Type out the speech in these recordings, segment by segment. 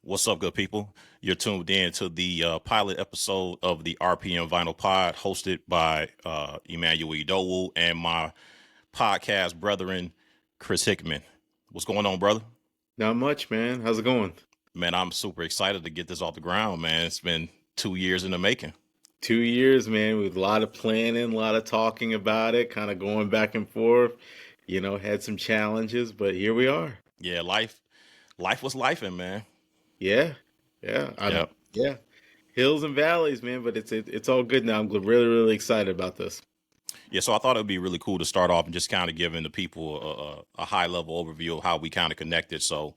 What's up, good people? You're tuned in to the pilot episode of the RPM Vinyl Pod, hosted by Emmanuel Idowu and my podcast brethren, Chris Hickman. What's going on, brother? Not much, man. How's it going? Man, I'm super excited to get this off the ground, man. It's been 2 years in the making. 2 years, man, with a lot of planning, a lot of talking about it, kind of going back and forth. Had some challenges, but here we are. Yeah, life was lifing, man. Yeah, yeah, Yep. yeah. Hills and valleys, man, but it's all good now. I'm really, really excited about this. Yeah, so I thought it would be really cool to start off and just kind of giving the people a high level overview of how we kind of connected. So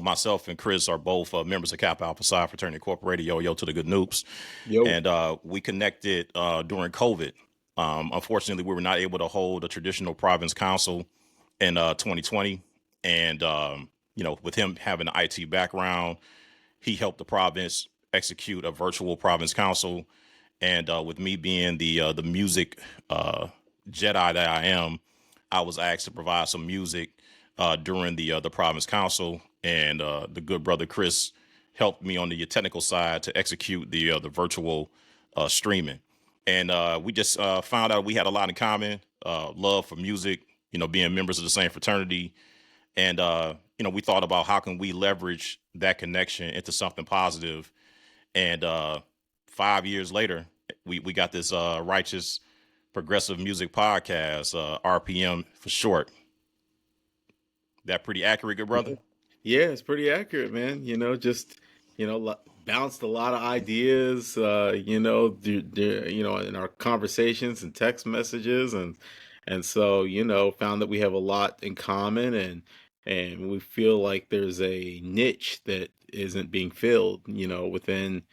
myself and Chris are both members of Kappa Alpha Psi Fraternity Incorporated. Yo to the good noobs, Yo, and we connected during COVID. Unfortunately, we were not able to hold a traditional province council in 2020, and with him having an IT background, he helped the province execute a virtual province council, and with me being the music Jedi that I am, I was asked to provide some music during the province council, and the good brother Chris helped me on the technical side to execute the virtual streaming. And we just found out we had a lot in common, love for music, being members of the same fraternity, and we thought about how can we leverage that connection into something positive. And 5 years later, we got this righteous progressive music podcast, RPM for short. That pretty accurate, good brother? yeah, it's pretty accurate, man. Bounced a lot of ideas. In our conversations and text messages, and so found that we have a lot in common, and we feel like there's a niche that isn't being filled, within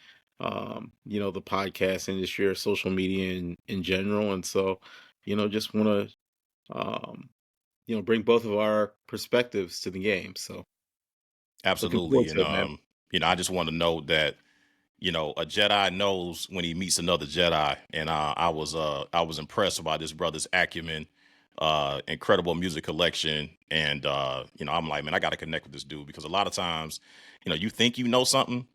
the podcast industry or social media in general, and so just want to bring both of our perspectives to the game. So looking forward Absolutely. And to it, man. I just want to note that a Jedi knows when he meets another Jedi, and I was impressed by this brother's acumen, incredible music collection, and I'm like, man, I got to connect with this dude because a lot of times, you think you know something,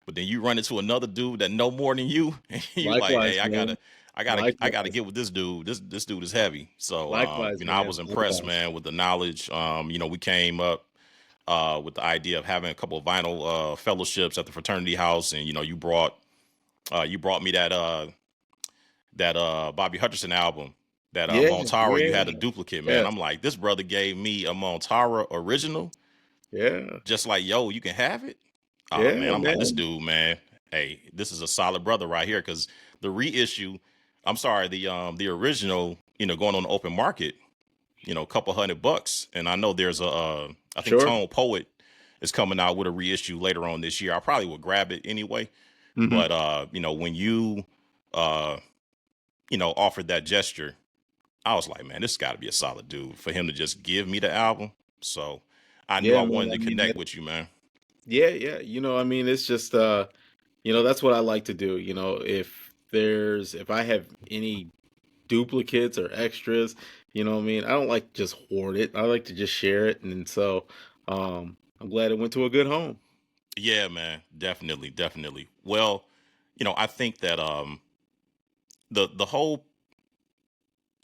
but then you run into another dude that know more than you, and you like, Likewise, hey, I man. gotta, I gotta, I gotta Likewise. get with this dude. This dude is heavy. So, Likewise, I man. was impressed, Likewise. man, with the knowledge. We came up with the idea of having a couple of vinyl fellowships at the fraternity house, and you brought me that Bobby Hutcherson album, that Yeah, Montara. You yeah, had a duplicate, man. yes, I'm like, this brother gave me a Montara original, yeah, just like, yo, you can have it. Oh man, yeah, I'm like, this man. dude, man. Hey, this is a solid brother right here. Because the reissue, I'm sorry, the original, going on the open market, a couple $100, and I know there's I think Sure. Tone Poet is coming out with a reissue later on this year. I probably would grab it anyway. Hmm. But when you uh, offered that gesture, I was like, man, this got to be a solid dude for him to just give me the album. So I knew Yeah, I man. wanted I to mean, connect with you, man. yeah, yeah. It's just that's what I like to do. If I have any duplicates or extras, I don't like to just hoard it. I like to just share it, and so I'm glad it went to a good home. Yeah, man, definitely, definitely. Well, I think that the whole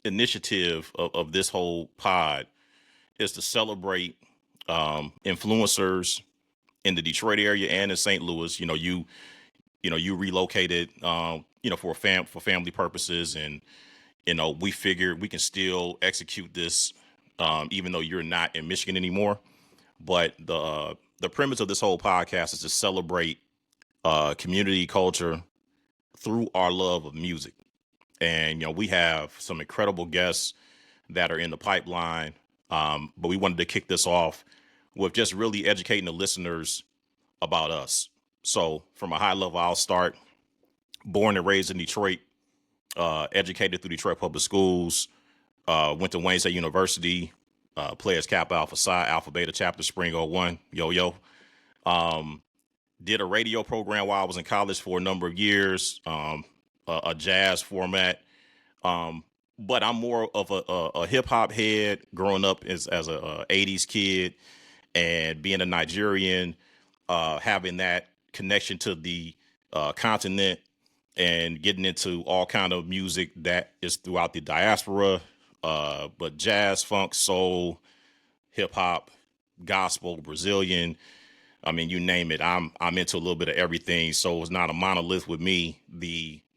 initiative of this whole pod is to celebrate influencers in the Detroit area and in St. Louis. You relocated for for family purposes, and we figured we can still execute this even though you're not in Michigan anymore. But the premise of this whole podcast is to celebrate community culture through our love of music. And we have some incredible guests that are in the pipeline. But we wanted to kick this off with just really educating the listeners about us. So from a high level, I'll start. Born and raised in Detroit, educated through Detroit Public Schools, went to Wayne State University, players Kappa Alpha Psi, Alpha Beta Chapter Spring '01, yo yo. Um, did a radio program while I was in college for a number of years, a jazz format. Um, but I'm more of a hip hop head growing up as a '80s kid and being a Nigerian. having that connection to the continent and getting into all kind of music that is throughout the diaspora, but jazz, funk, soul, hip hop, gospel, Brazilian. I mean, you name it. I'm into a little bit of everything. So it's not a monolith with me.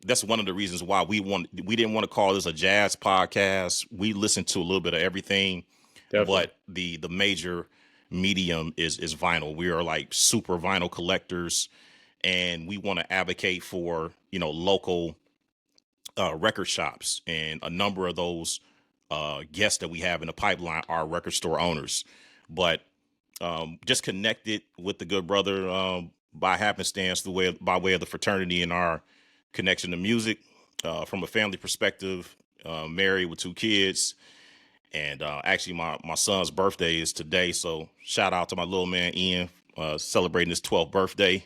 That's one of the reasons why we didn't want to call this a jazz podcast. We listen to a little bit of everything, Definitely. but the major medium is vinyl. We are like super vinyl collectors, and we want to advocate for local record shops, and a number of those guests that we have in the pipeline are record store owners. But just connected with the good brother by happenstance, by way of the fraternity and our connection to music. From a family perspective, married with 2 kids, and actually my son's birthday is today, so shout out to my little man Ian, celebrating his 12th birthday.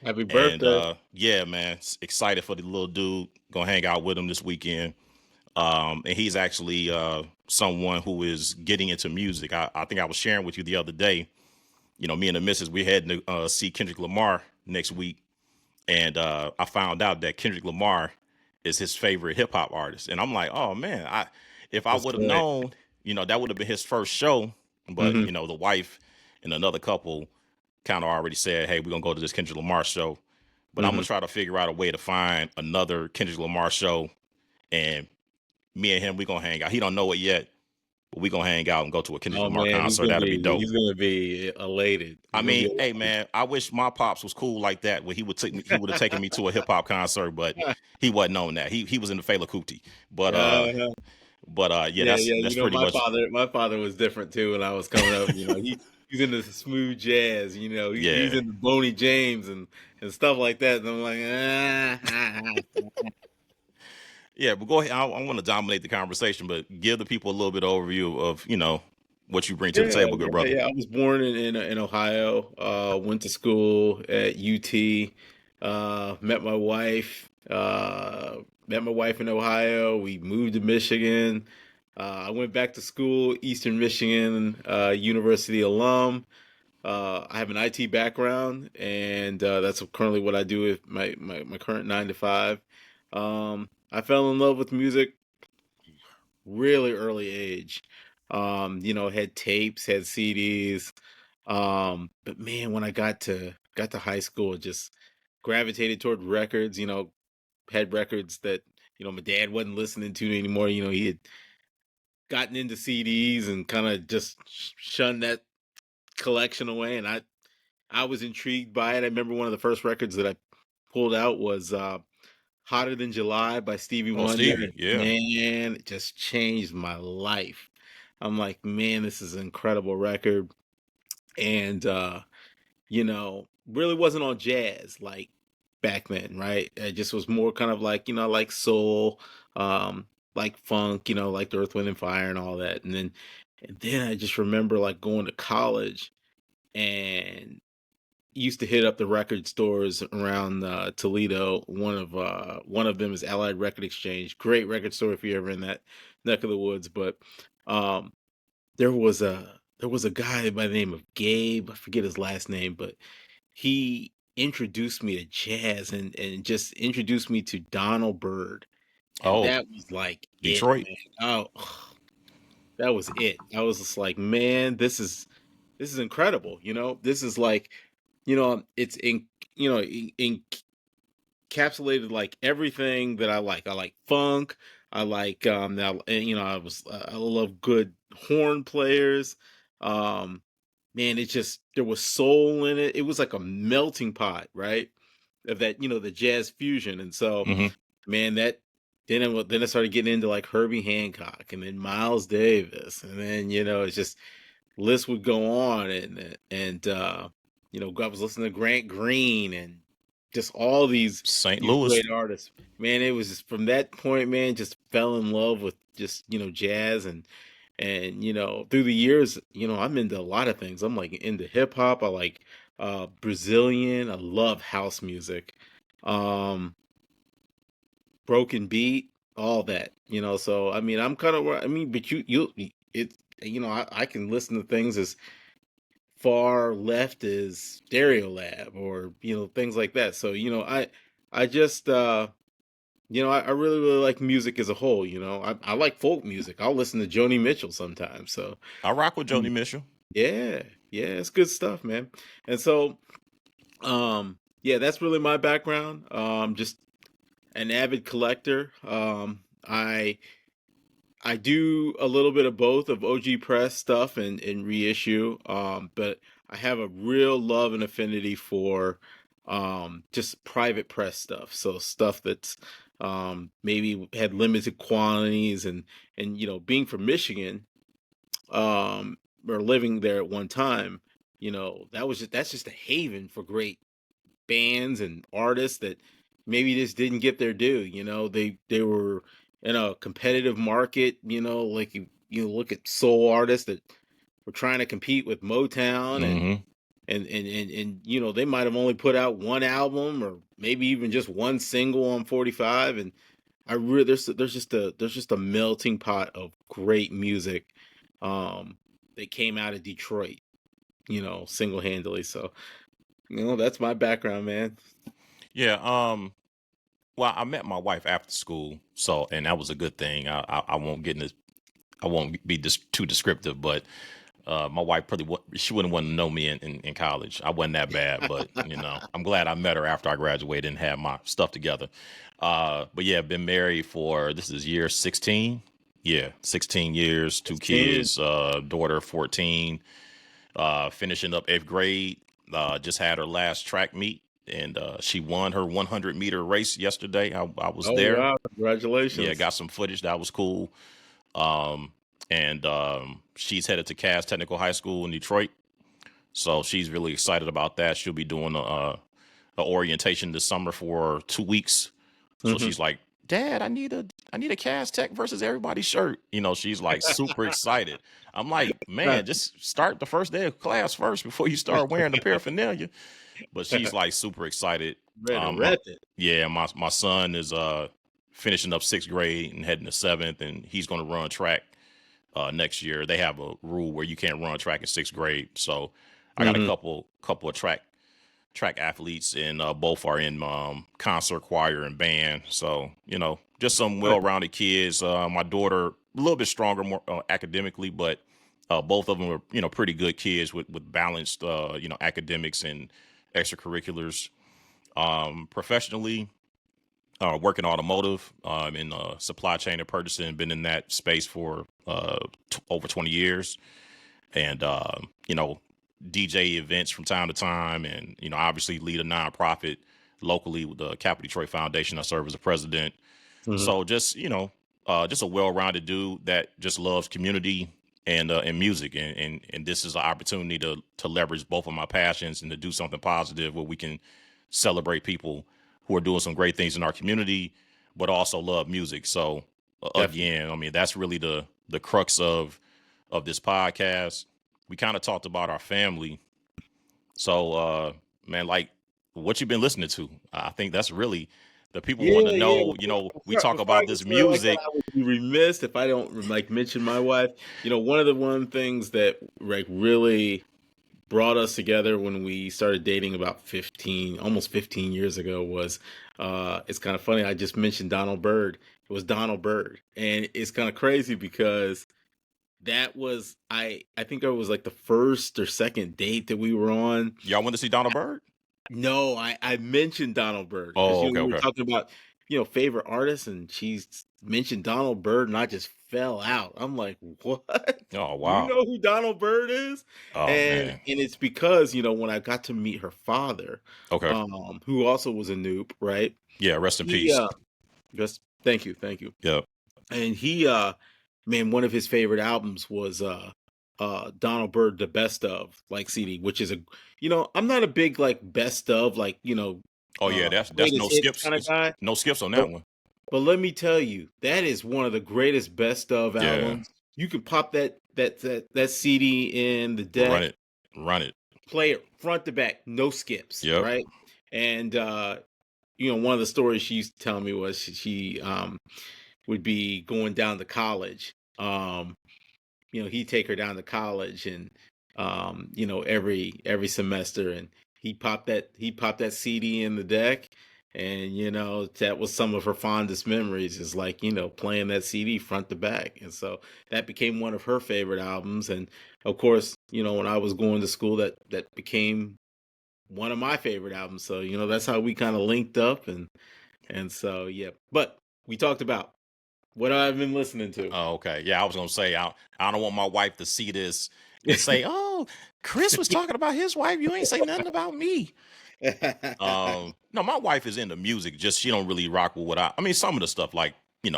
Happy And birthday. yeah, man, excited for the little dude. Gonna hang out with him this weekend. And he's actually someone who is getting into music. I think I was sharing with you the other day. Me and the missus, we're heading to see Kendrick Lamar next week. And I found out that Kendrick Lamar is his favorite hip hop artist. And I'm like, oh man, if I That's would have good. known, that would have been his first show. But, Hmm. the wife and another couple kind of already said, hey, we're going to go to this Kendrick Lamar show. But I'm going Hmm. to try to figure out a way to find another Kendrick Lamar show. And me and him, we're going to hang out. He don't know it yet, but we're going to hang out and go to a Kendrick Oh Lamar man, he's concert. gonna That'll be be dope. he's gonna be elated. I He's gonna be mean, hey elated. man, I wish my pops was cool like that, where he would have taken me to a hip hop concert, but he wasn't on that. He was in the Fela Kuti. But Uh, yeah, yeah, that's yeah. that's pretty much My father was different too when I was coming up. He's into smooth jazz. He's yeah. into Boney James and stuff like that. And I'm like, Yeah, but go ahead. I want to dominate the conversation, but give the people a little bit of overview of, what you bring to the yeah, table, good yeah, brother. yeah. I was born in Ohio. Went to school at UT. Met my wife. Met my wife in Ohio. We moved to Michigan. I went back to school, Eastern Michigan University alum. I have an IT background, and that's currently what I do with my current 9 to 5. I fell in love with music really early age. Had tapes, had CDs. But man, when I got to high school, just gravitated toward records. Had records that my dad wasn't listening to anymore. He had gotten into CDs and kind of just shunned that collection away, and I was intrigued by it. I remember one of the first records that I pulled out was Hotter Than July by Stevie Oh, Wonder. Stevie, yeah. Man, it just changed my life. I'm like, man, this is an incredible record. And really wasn't on jazz like back then, right? It just was more kind of like, like soul, um, like funk, like the Earth, Wind and Fire and all that. And then I just remember like going to college and used to hit up the record stores around Toledo. One of them is Allied Record Exchange. Great record store if you're ever in that neck of the woods. But um, there was a guy by the name of Gabe. I forget his last name, but he introduced me to jazz and just introduced me to Donald Byrd, and Oh, that was like it, Detroit. man. Oh, that was it. I was just like, man, this is incredible. This is like, it's encapsulated like everything that I like. I like funk. I like now, and, I love good horn players. Um, man, it just there was soul in it. It was like a melting pot, right? Of that, the jazz fusion, and so Hmm. man, then I started getting into like Herbie Hancock and then Miles Davis, and then it's just list would go on, and I was listening to Grant Green and just all these St. these Louis. great artists. Man, it was just from that point, man, just fell in love with just jazz and through the years, I'm into a lot of things. I'm like into hip hop. I like Brazilian. I love house music. Um Broken beat, all that. So I mean, I'm kind of where I mean, but it I can listen to things as far left is Stereolab or things like that. So I just I really really like music as a whole. I like folk music. I'll listen to Joni Mitchell sometimes. So I rock with mm, Joni Mitchell. yeah, yeah, it's good stuff, man. And so yeah, that's really my background. Just an avid collector. I do a little bit of both of OG Press stuff and reissue, but I have a real love and affinity for just private press stuff. So stuff that's maybe had limited quantities and being from Michigan, or living there at one time, that's just a haven for great bands and artists that maybe just didn't get their due. They were in a competitive market. Like you look at soul artists that were trying to compete with Motown Hmm. and they might have only put out one album or maybe even just one single on 45. And I really there's just a melting pot of great music um that came out of Detroit, single handedly. So that's my background, man. Yeah. Well, I met my wife after school, so and that was a good thing. I won't get in this. I won't be too descriptive, but my wife probably she wouldn't want to know me in college. I wasn't that bad, but I'm glad I met her after I graduated and had my stuff together. But yeah, been married for this is year 16. Yeah, 16 years, two 16. kids, daughter 14, finishing up 8th grade. Just had her last track meet, and she won her 100-meter race yesterday. I was Oh there. wow! Yeah, Congratulations. got some footage. That was cool. And she's headed to Cass Technical High School in Detroit, so she's really excited about that. She'll be doing a orientation this summer for 2 weeks. So Hmm. she's like, "Dad, I need a Cass Tech versus everybody shirt." She's like super excited. I'm like, "Man, just start the first day of class first before you start wearing the paraphernalia." But she's like super excited. Ready to My, rep it. yeah, my son is finishing up 6th grade and heading to 7th, and he's going to run track next year. They have a rule where you can't run track in 6th grade. So I got a Hmm. couple of track athletes, and both are in concert choir and band. So just some well-rounded kids. My daughter a little bit stronger, more academically, but both of them are pretty good kids with balanced academics and extracurriculars. Professionally, working automotive, in supply chain and purchasing, been in that space for over 20 years, and DJ events from time to time, and obviously lead a nonprofit locally with the Capital Detroit Foundation. I serve as a president. Hmm. So just a well-rounded dude that just loves community and music, and this is an opportunity to leverage both of my passions and to do something positive where we can celebrate people who are doing some great things in our community, but also love music. So Definitely. again, I mean, that's really the crux of this podcast. We kind of talked about our family. So man, like what you've been listening to. I think that's really the people want to Yeah, yeah. know, we talk Before I about get this started like that, music. I would be remiss if I don't like mention my wife. One things that like really brought us together when we started dating about almost 15 years ago was it's kind of funny. I just mentioned Donald Byrd. It was Donald Byrd. And it's kind of crazy because that was I think it was like the first or second date that we were on. Y'all want to see Donald Byrd? No, I mentioned Donald Byrd because Oh, okay, we were okay. talking about favorite artists, and she's mentioned Donald Byrd, and I just fell out. I'm like, what? Oh, You wow. know who Donald Byrd is? Oh, And man. it's because when I got to meet her father, Okay. who also was a Noop, right? Yeah. Rest in He peace. just thank you. Yeah. And he man, one of his favorite albums was Donald Byrd The Best Of like CD, which is I'm not a big like best of like, Oh, yeah. That's no greatest hits skips. kind of It's guy. no skips on But that one. but let me tell you, that is one of the greatest best of Yeah. albums. You can pop that CD in the Run deck, it. Run it. play it front to back, no skips, Yep. right? And one of the stories she used to tell me was she would be going down to college. He'd take her down to college, and every semester, and he popped that CD in the deck, and that was some of her fondest memories, is like playing that CD front to back, and so that became one of her favorite albums, and of course, when I was going to school, that became one of my favorite albums. So that's how we kind of linked up, and so yeah. But we talked about what I've been listening to. Oh, okay. Yeah, I was gonna say I don't want my wife to see this and say, "Oh, Chris was talking about his wife. You ain't say nothing about me." No, my wife is into music. Just she don't really rock with what I mean, some of the stuff like we're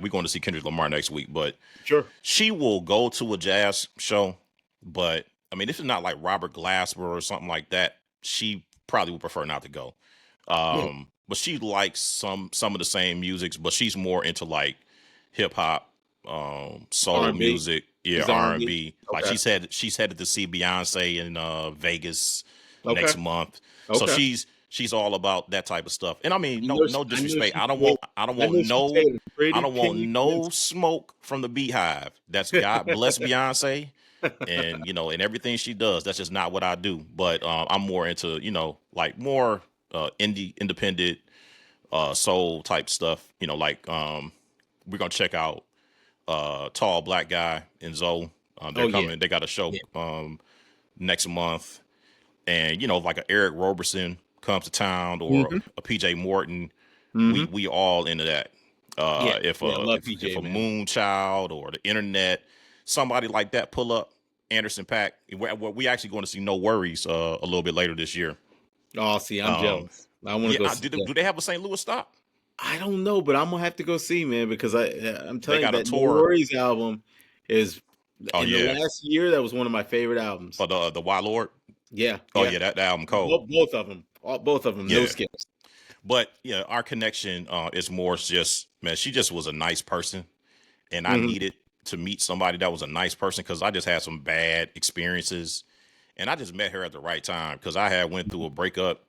going to see Kendrick Lamar next week, but Sure. she will go to a jazz show. But I mean, this is not like Robert Glasper or something like that. She probably would prefer not to go. Yeah. But she likes some of the same musics, but she's more into like hip hop, soul R&B. music, yeah, She's R and R&B. B. Like Okay. she's headed to see Beyonce in Vegas Okay. next month. So Okay. she's all about that type of stuff. And I mean, I no know no I know disrespect. she played I know she played a I pretty don't want penny no princess. smoke from the Beehive. That's God bless Beyonce, and and everything she does. That's just not what I do. But I'm more into like more independent soul type stuff. Like we're gonna check out Tall Black Guy and Zoe. They're Oh yeah. coming. They got a show Yeah. next month, and like a Eric Roberson comes to town or Mhm. a PJ Morton. We Mhm. we all into that. Yeah. If Yeah, I a love if PJ, a man. Moonchild or the internet, somebody like that pull up, Anderson Pack. We actually going to see No Worries a little bit later this year. Oh, see, I'm Um, jealous. I want to yeah, go see that. do they have a St. Louis stop? I don't know, but I'm gonna have to go see, man, because I'm They telling you got a that No tour. Worries album is Oh in the yeah, last year, that was one of my favorite albums. for the Y Lord. Yeah, Oh yeah. yeah, that album cold. Both of them. Both of them, no Yeah, skips. but yeah, our connection is more just man. She just was a nice person, and I Mhm. needed to meet somebody that was a nice person because I just had some bad experiences, and I just met her at the right time because I had went through a breakup,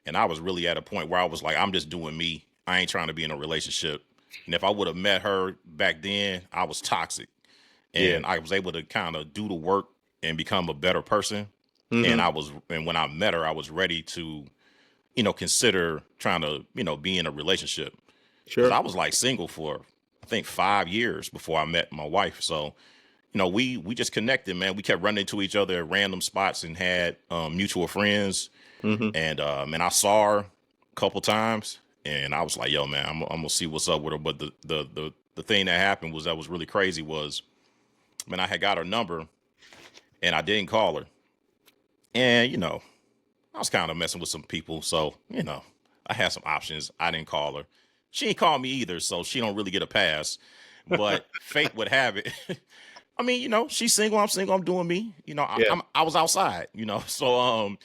and I was really at a point where I was like, I'm just doing me. I ain't trying to be in a relationship. And if I would have met her back then, I was toxic, Yeah. and I was able to kind of do the work and become a better person. Mhm. And when I met her, I was ready to consider trying to be in a relationship because Sure. I was like single for I think 5 years before I met my wife. So we just connected, man. We kept running into each other at random spots and had mutual friends. Mhm. And man, I saw her a couple times, and I was like, "Yo, man, I'm gonna see what's up with her." But the thing that happened that was really crazy was, man, I had got her number and I didn't call her, and I was kind of messing with some people, so I had some options. I didn't call her. She ain't call me either, so she don't really get a pass. But fate would have it. I mean, she's single. I'm single. I'm doing me. Yeah. I was outside. So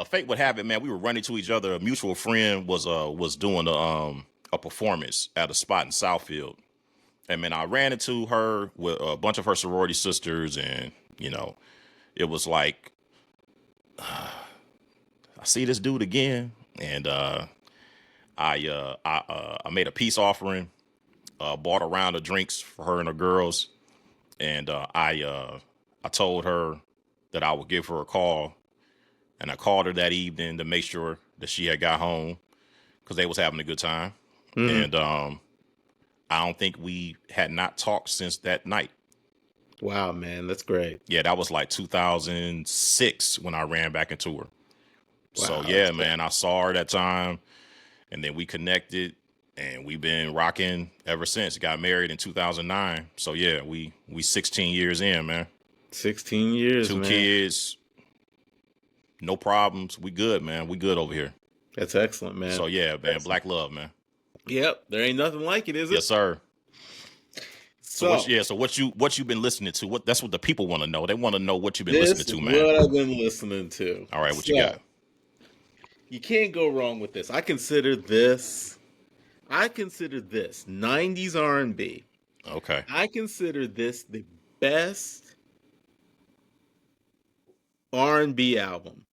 fate would have it, man. We were running to each other. A mutual friend was doing a performance at a spot in Southfield, and man, I ran into her with a bunch of her sorority sisters, and it was like I see this dude again, and I made a peace offering, bought a round of drinks for her and her girls, and I told her that I would give her a call, and I called her that evening to make sure that she had got home because they was having a good time, Mhm. and I don't think we had not talked since that night. Wow, man, that's great. Yeah, that was like 2006 when I ran back into her. So Wow, yeah, that's great. man, I saw her that time, and then we connected, and we've been rocking ever since. Got married in 2009. So yeah, we 16 years in, man. 16 years, Two man. kids, no problems. We good, man. We good over here. That's excellent, man. So yeah, man. Excellent. Black love, man. Yep, there ain't nothing like it, is it? Yes, sir. So So, what you been listening to? That's what the people want to know. They want to know what you've been listening this is to, man. what I've been listening to. All right, what you got? So, you can't go wrong with this. I consider this 90s R&B. Okay. I consider this the best R&B album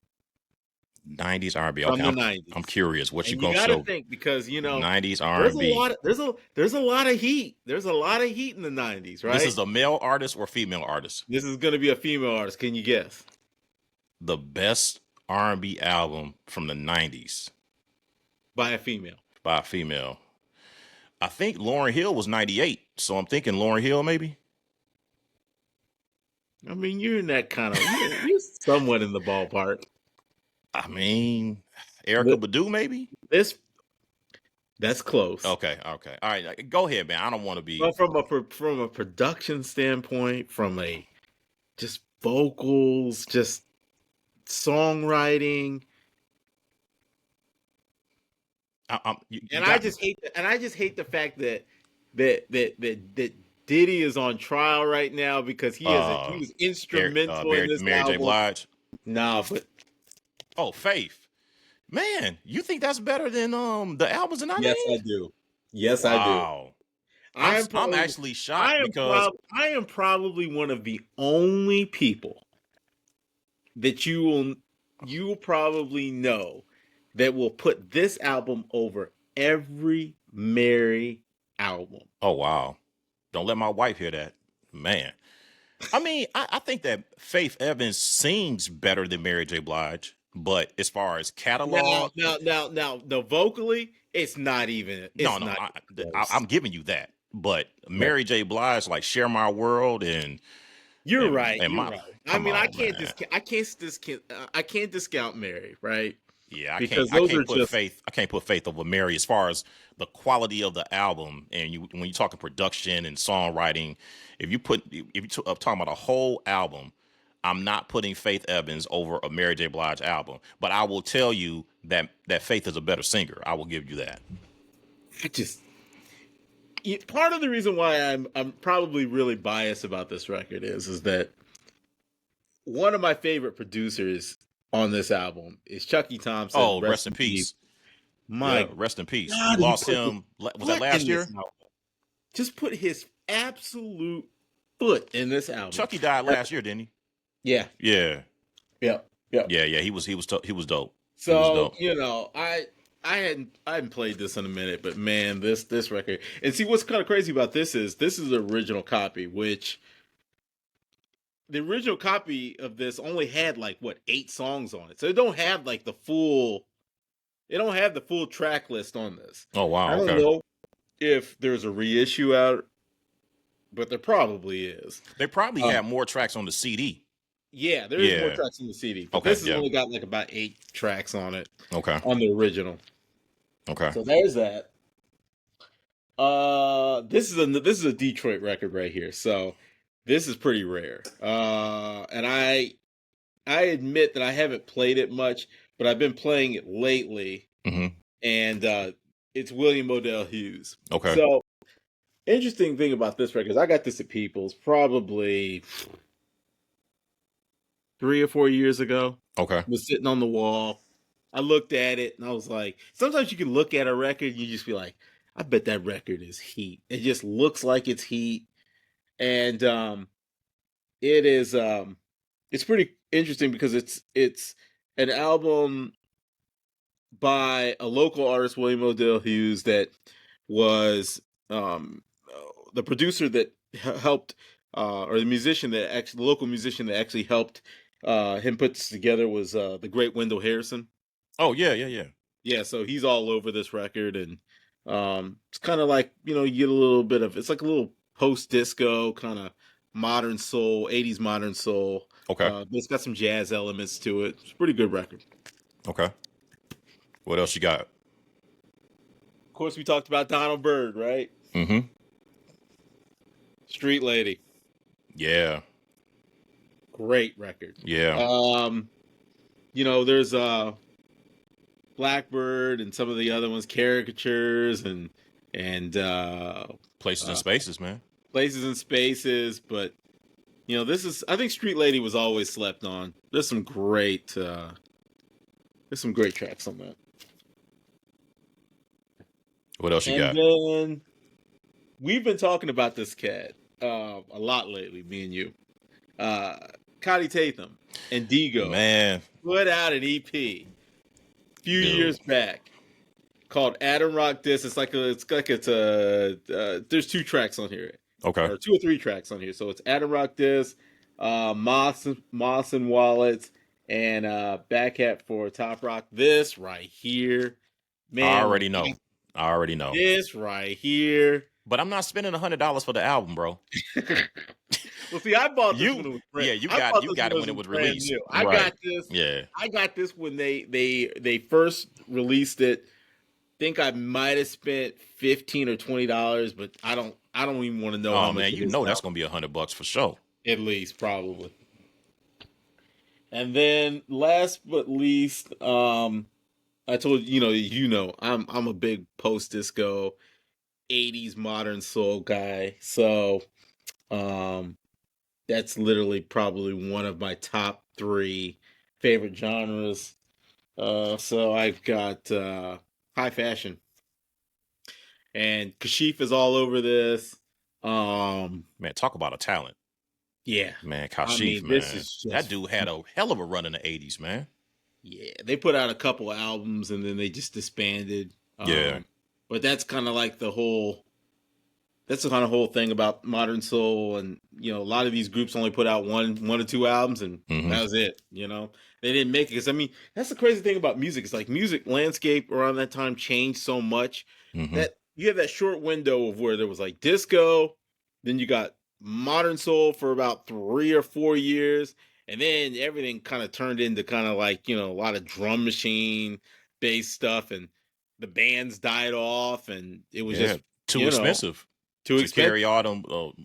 90s R&B. from Okay, the I'm 90s. curious. What you And you gonna got to show? think because 90s there's a R&B. lot of there's a lot of heat. There's a lot of heat in the 90s, This right? is a male artist or female artist? This is going to be a female artist. Can you guess? The best R&B album from the 90s By a female. by a female. I think Lauryn Hill was 98, so I'm thinking Lauryn Hill maybe. I mean, you're in that kind of you're somewhat in the ballpark. I mean, Erica Badu maybe. This that's close. Okay. All right, go ahead, man. I don't want to be. But from a production standpoint, from a just vocals, just songwriting, I just hate the fact that Diddy is on trial right now because he was instrumental in this Mary album. J. Blige. Nah, but Faith. Man, you think that's better than the albums in 98? yes, I do. Yes, Wow. I do. I'm actually shocked because I am probably one of the only people that you will probably know that will put this album over every Mary album. oh wow. Don't let my wife hear that. Man. I mean, I think that Faith Evans sings better than Mary J. Blige, but as far as catalog, Now, vocally, it's not even. I'm giving you that. But Mary J. Blige, like "Share My World" and you're right. and You're my- right. I come mean, I on, can't man. I can't discount Mary, right? Yeah, I Because can't. I those can't are put just- Faith. I can't put Faith over Mary as far as the quality of the album. And when you're talking production and songwriting, if you talking about a whole album, I'm not putting Faith Evans over a Mary J. Blige album. But I will tell you that Faith is a better singer. I will give you that. Part of the reason why I'm probably really biased about this record is that one of my favorite producers on this album is Chucky Thompson. Oh, rest in peace. My rest in peace. God, You lost him. Was that last year? Just put his absolute foot in this album. Chucky died last year, didn't he? Yeah. Yeah. Yeah. He was dope. So I hadn't played this in a minute, but man, this record, and see what's kind of crazy about this is the original copy, which the original copy of this only had 8 songs on it, so it don't have the full track list on this. Oh wow. I don't Okay. know if there's a reissue out, but there probably is. They probably had more tracks on the CD. Yeah, there is more tracks on the CD, but this has only got about 8 tracks on it. Okay. On the original. Okay. So there's that. This is a Detroit record right here. So this is pretty rare. And I admit that I haven't played it much, but I've been playing it lately. Mm-hmm. And it's William Odell Hughes. Okay. So interesting thing about this record is I got this at People's probably 3 or 4 years ago. Okay. I was sitting on the wall. I looked at it and I was like, sometimes you can look at a record and you just be like, I bet that record is heat. It just looks like it's heat. And it is it's pretty interesting because it's an album by a local artist, William Odell Hughes, that was the producer that helped or the local musician that actually helped him put this together was the great Wendell Harrison. Oh yeah. Yeah, so he's all over this record, and it's kind of like, you get a little bit of, it's like a little post-disco kind of modern soul, 80s modern soul. Okay. It's got some jazz elements to it. It's a pretty good record. Okay. What else you got? Of course, we talked about Donald Byrd, right? Mm-hmm. Street Lady. Yeah. Great record. Yeah. There's Blackbird and some of the other ones, Caricatures and Places and Spaces, man. Places and Spaces, but I think Street Lady was always slept on. There's some great tracks on that. What else you got? And then we've been talking about this cat a lot lately, me and you. Connie Tatham and Digo Man. put out an EP few Dude. years back called Adam Rock This. There's 2 tracks on here, Okay. or 2 or 3 tracks on here. So it's Adam Rock This, Moss and Wallets, and Back Hat for Top Rock. This right here, I man. already know. I already know. This right here. But I'm not spending $100 for the album, bro. Well, see, I bought this You, when it was yeah, you got it when it was brand released. new. Right. Yeah. I got this when they first released it. Think I might have spent $15 or $20, but I don't even want to know how Oh much man, it you is know now. that's gonna be $100 for sure. At least, probably. And then last but least, I told I'm a big post disco 80s modern soul guy. So that's literally probably one of my top 3 favorite genres. So I've got high fashion, and Kashif is all over this. Man, talk about a talent. Yeah, Man, I Kashif, mean, this man. is That just dude had a hell of a run in the 80s, man. yeah. They put out a couple albums and then they just disbanded. Yeah. But that's kind of like the whole. That's the kind of whole thing about modern soul, and a lot of these groups only put out one or 2 albums, and Mhm. that was it. They didn't make it because I mean that's the crazy thing about music. It's like music landscape around that time changed so much Mhm. that you have that short window of where there was like disco, then you got modern soul for about 3 or 4 years, and then everything kind of turned into kind of like a lot of drum machine based stuff, and the bands died off, and it was Yeah. just Too expensive too to expensive. carry all them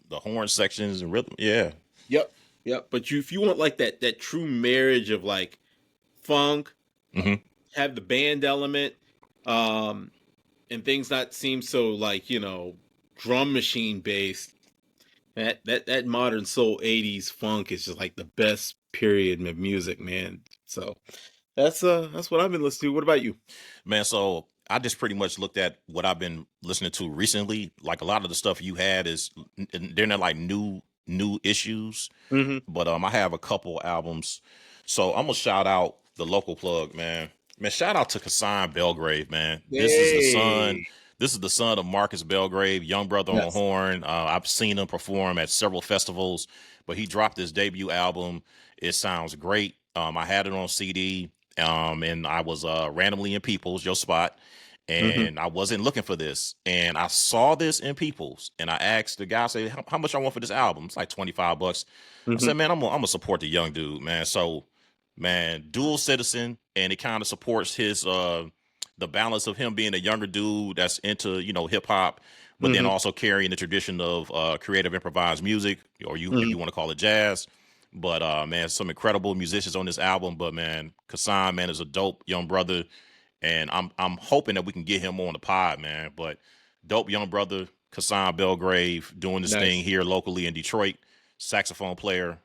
the horn sections and rhythm. Yeah. Yep, yep. But if you want like that true marriage of like funk, Mhm. have the band element, um, and things not seem so like drum machine based. That modern soul 80s funk is just like the best period of music, man. So that's what I've been listening to. What about you? Man, so I just pretty much looked at what I've been listening to recently. Like a lot of the stuff you had is they're not like new issues, Mm-hmm. but I have a couple albums. So I'm gonna shout out the local plug, man. Man, shout out to Kassan Belgrave, man. Hey, This is the son of Marcus Belgrave, young brother on yes. horn. I've seen him perform at several festivals, but he dropped his debut album. It sounds great. I had it on CD, and I was randomly in People's, your spot, Mm-hmm. and I wasn't looking for this, and I saw this in People's, and I asked the guy, I said, how much I want for this album? It's like $25. I Mm-hmm. said, man, I'm gonna support the young dude, man. So, man, dual citizen, and it kind of supports his the balance of him being a younger dude that's into hip hop, but then Mm-hmm. also carrying the tradition of creative improvised music, or if Mm-hmm. you want to call it jazz. But man, some incredible musicians on this album. But man, Kassan, man, is a dope young brother, and I'm hoping that we can get him on the pod, man. But dope young brother, Kassan Belgrave, doing this thing Nice, here locally in Detroit, saxophone player,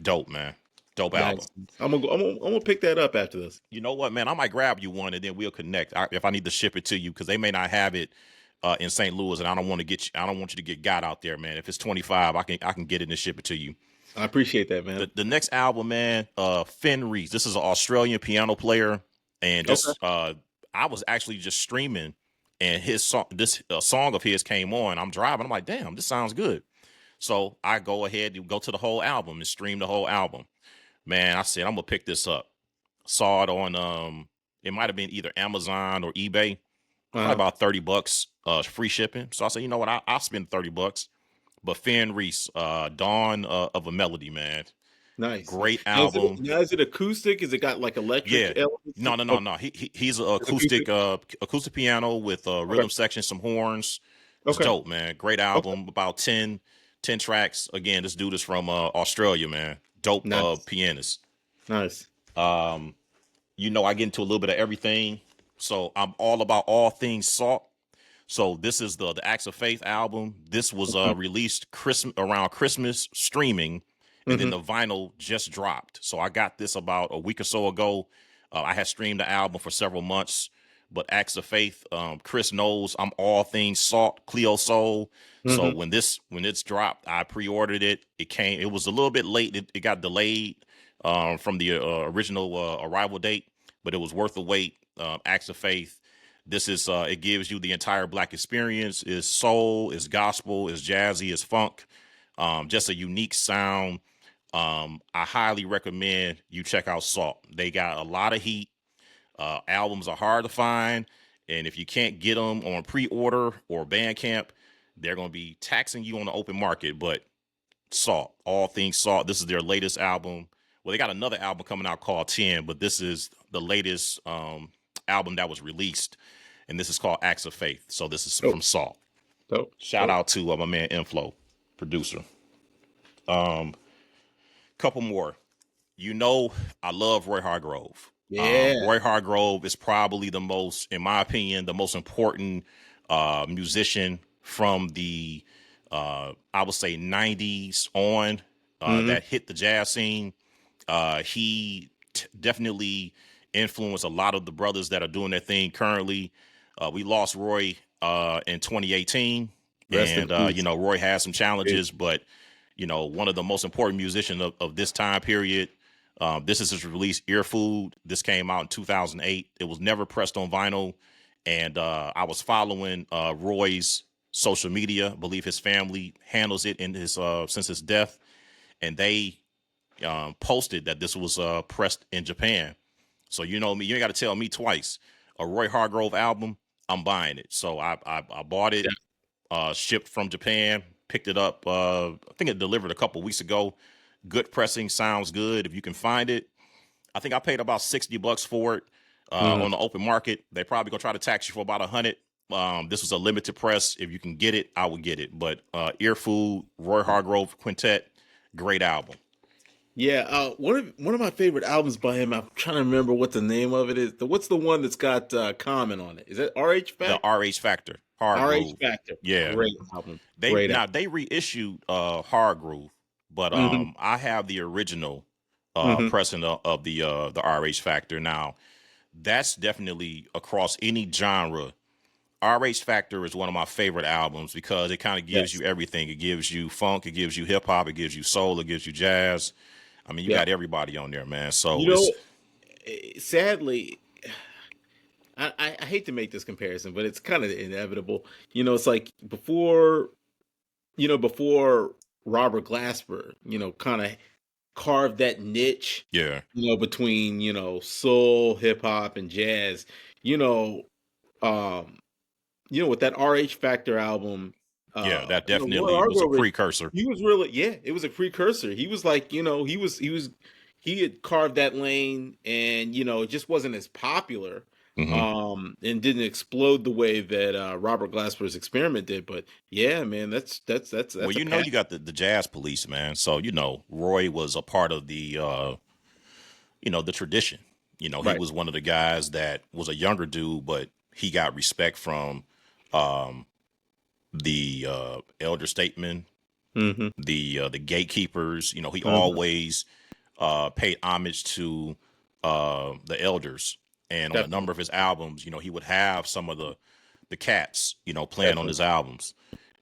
dope man, dope album. nice. I'm gonna pick that up after this. You know what, man? I might grab you one and then we'll connect if I need to ship it to you because they may not have it in St. Louis, and I don't want to get you. I don't want you to get got out there, man. If it's 25, I can get it and ship it to you. I appreciate that, man. The next album, man, Finn Reese. This is an Australian piano player, and Okay. I was actually just streaming, and this song of his came on. I'm driving. I'm like, damn, this sounds good. So I go ahead and go to the whole album and stream the whole album. Man, I said I'm gonna pick this up. Saw it on it might have been either Amazon or eBay, probably Uh-huh. about $30, free shipping. So I said, you know what, I'll spend $30. But Finn Reese, Dawn of a Melody, man, Nice. great album. Now is it acoustic? Is it got like electric Yeah, elements? no, no, no, no. He's an It's acoustic. acoustic piano with Okay. rhythm section, some horns. It's Okay. dope, man. Great Okay. album, about 10 tracks. Again, this dude is from Australia, man. Dope Nice. pianist. Nice. Um, I get into a little bit of everything. So I'm all about all things salt. So this is the Acts of Faith album. This was Okay. released around Christmas streaming, and then Mm-hmm. the vinyl just dropped. So I got this about a week or so ago. I had streamed the album for several months, but Acts of Faith, Chris knows I'm all things salt, Cleo Soul. So Mm-hmm. when it's dropped, I pre-ordered it. It was a little bit late. It got delayed from the original arrival date, but it was worth the wait. Acts of Faith. This is it gives you the entire Black experience. Is soul, is gospel, is jazzy, is funk. Just a unique sound. I highly recommend you check out Salt. They got a lot of heat. Albums are hard to find, and if you can't get them on pre-order or Bandcamp, they're going to be taxing you on the open market. But Salt, all things Salt. This is their latest album. Well, they got another album coming out called 10, but this is the latest album that was released, and this is called Acts of Faith. So this is from Salt. Shout out to my man Inflow, producer. Couple more. You know, I love Roy Hargrove. Yeah. Roy Hargrove is probably the most, in my opinion, the most important musician from the, I would say, 90s on that hit the jazz scene. He definitely influenced a lot of the brothers that are doing their thing currently. We lost Roy in 2018. And, you know, Roy had some challenges, but, you know, one of the most important musicians of this time period. This is his release, Ear Food. This came out in 2008. It was never pressed on vinyl. And I was following Roy's social media. I believe his family handles it in his since his death. And they posted that this was pressed in Japan. So, you know me, you ain't got to tell me twice. A Roy Hargrove album, I'm buying it. So I bought it, shipped from Japan, picked it up. I think it delivered a couple weeks ago. Good pressing, sounds good. If you can find it, I think I paid about $60 for it on the open market. They probably gonna try to tax you for about $100. This was a limited press. If you can get it, I would get it. But Ear Food, Roy Hargrove Quintet, great album. Yeah, one of my favorite albums by him. I'm trying to remember what the name of it is. What's the one that's got Common on it? Is that RH Factor? The RH Factor. RH Factor. Yeah. Great album. They reissued Hard Groove, but I have the original pressing of the RH Factor. Now, that's definitely across any genre. RH Factor is one of my favorite albums because it kind of gives you everything. It gives you funk, it gives you hip hop, it gives you soul, it gives you jazz. I mean, you got everybody on there, man. So, you know, sadly, I hate to make this comparison, but it's kind of inevitable. You know, it's like before Robert Glasper, you know, kind of carved that niche, yeah, you know, between, you know, soul, hip hop, and jazz. With that RH Factor album. That definitely was a precursor. He was really, it was a precursor. He was like, you know, he had carved that lane, and, you know, it just wasn't as popular. And didn't explode the way that Robert Glasper's Experiment did. But yeah, man, that's well, you know, you got the Jazz Police, man. So, you know, Roy was a part of the the tradition. You know, he was one of the guys that was a younger dude, but he got respect from the elder statesmen, the gatekeepers. You know, he always paid homage to the elders. And on a number of his albums, you know, he would have some of the cats, you know, playing on his albums.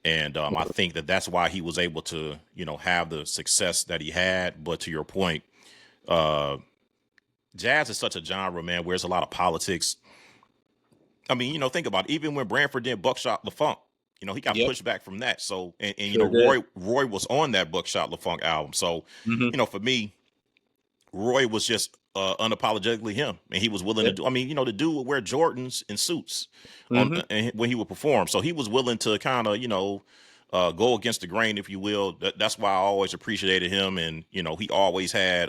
And I think that's why he was able to, you know, have the success that he had. But to your point, jazz is such a genre, man, where there's a lot of politics. I mean, you know, think about it. Even when Branford did Buckshot LaFunk, you know, he got pushed back from that. So, and you know, Roy was on that Buckshot LaFunk album. So, you know, for me, Roy was just unapologetically him, and he was willing to do. I mean, you know, the dude would wear Jordans and suits when he would perform. So he was willing to kind of, you know, go against the grain, if you will. That's why I always appreciated him, and you know, he always had